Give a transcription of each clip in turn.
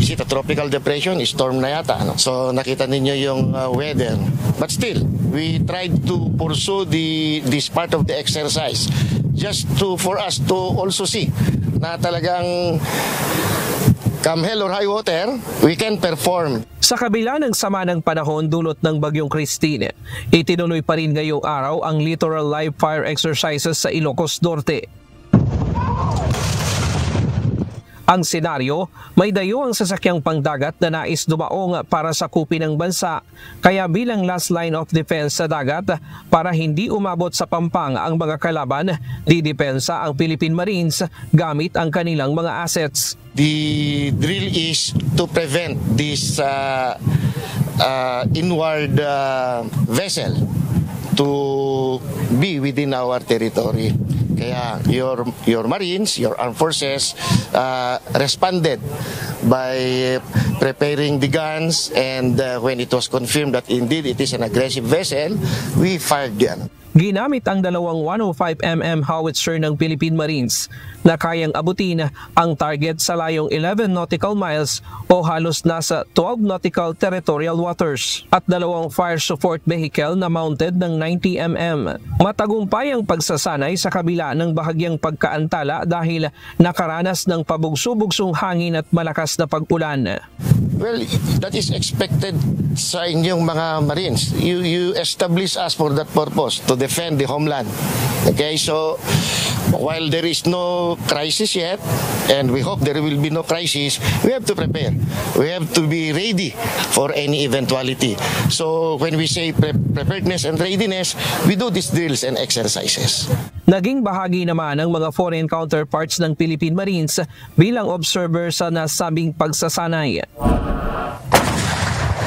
Is it a tropical depression? Storm na yata. No? So nakita ninyo yung weather. But still, we tried to pursue this part of the exercise just for us to also see na talagang come hell or high water, we can perform. Sa kabila ng sama ng panahon dulot ng Bagyong Christine, itinuloy pa rin ngayong araw ang littoral live fire exercises sa Ilocos Norte. Ang senaryo, may dayo ang sasakyang pangdagat na nais dumaong para sakupin ng bansa, kaya bilang last line of defense sa dagat para hindi umabot sa pampang ang mga kalaban, didepensa ang Philippine Marines gamit ang kanilang mga assets. The drill is to prevent this inward vessel to be within our territory. Kaya your Marines, your armed forces responded by preparing the guns, and when it was confirmed that indeed it is an aggressive vessel, we fired them. Ginamit ang dalawang 105mm howitzer ng Philippine Marines na kayang abutin ang target sa layong 11 nautical miles o halos nasa 12 nautical territorial waters at dalawang fire support vehicle na mounted ng 90mm. Matagumpay ang pagsasanay sa kabila ng bahagyang pagkaantala dahil nakaranas ng pabugso-bugsong hangin at malakas na pag-ulan. Well, that is expected sa inyong mga Marines. You establish us for that purpose, to defend the homeland. Okay, so while there is no crisis yet, and we hope there will be no crisis, we have to prepare. We have to be ready for any eventuality. So when we say preparedness and readiness, we do these drills and exercises. Naging bahagi naman ng mga foreign counterparts ng Philippine Marines bilang observer sa nasabing pagsasanay.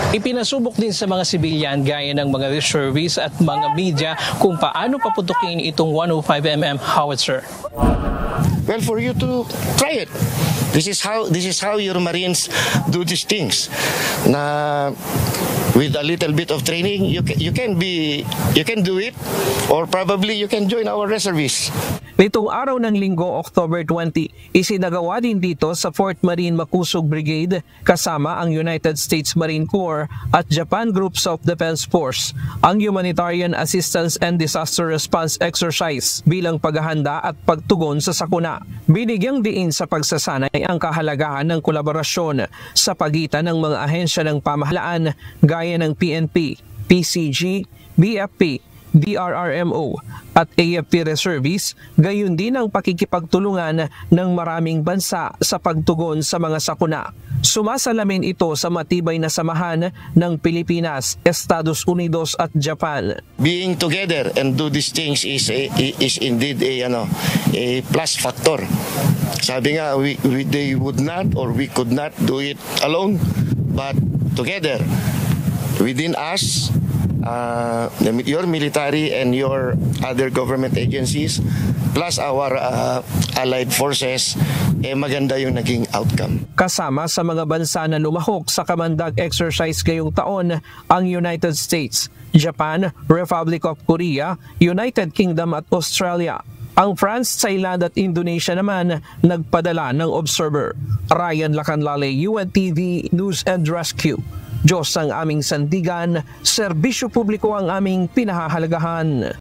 Ipinasubok din sa mga sibilyan gaya ng mga reservists at mga media kung paano paputukin itong 105mm howitzer. Well, for you to try it. This is how your Marines do these things. Na with a little bit of training, you can do it, or probably you can join our reservists. Nitong araw ng Linggo, October 20, isinagawa din dito sa 4th Marine Makusog Brigade kasama ang United States Marine Corps at Japan Groups of Defense Force ang Humanitarian Assistance and Disaster Response Exercise bilang paghahanda at pagtugon sa sakuna. Binigyang diin sa pagsasanay ang kahalagahan ng kolaborasyon sa pagitan ng mga ahensya ng pamahalaan gaya ng PNP, PCG, BFP, DRRMO at AFP Reservists, gayon din ang pakikipagtulungan ng maraming bansa sa pagtugon sa mga sakuna. Sumasalamin ito sa matibay na samahan ng Pilipinas, Estados Unidos at Japan. Being together and do these things is indeed a plus factor. Sabi nga, they would not or we could not do it alone, but together within us, your military and your other government agencies plus our allied forces, maganda yung naging outcome. Kasama sa mga bansa na lumahok sa kamandag exercise ngayong taon ang United States, Japan, Republic of Korea, United Kingdom at Australia. Ang France, Thailand at Indonesia naman nagpadala ng observer. Ryan Lacanlale, UNTV News and Rescue. Diyos ang aming sandigan, serbisyo publiko ang aming pinahahalagahan.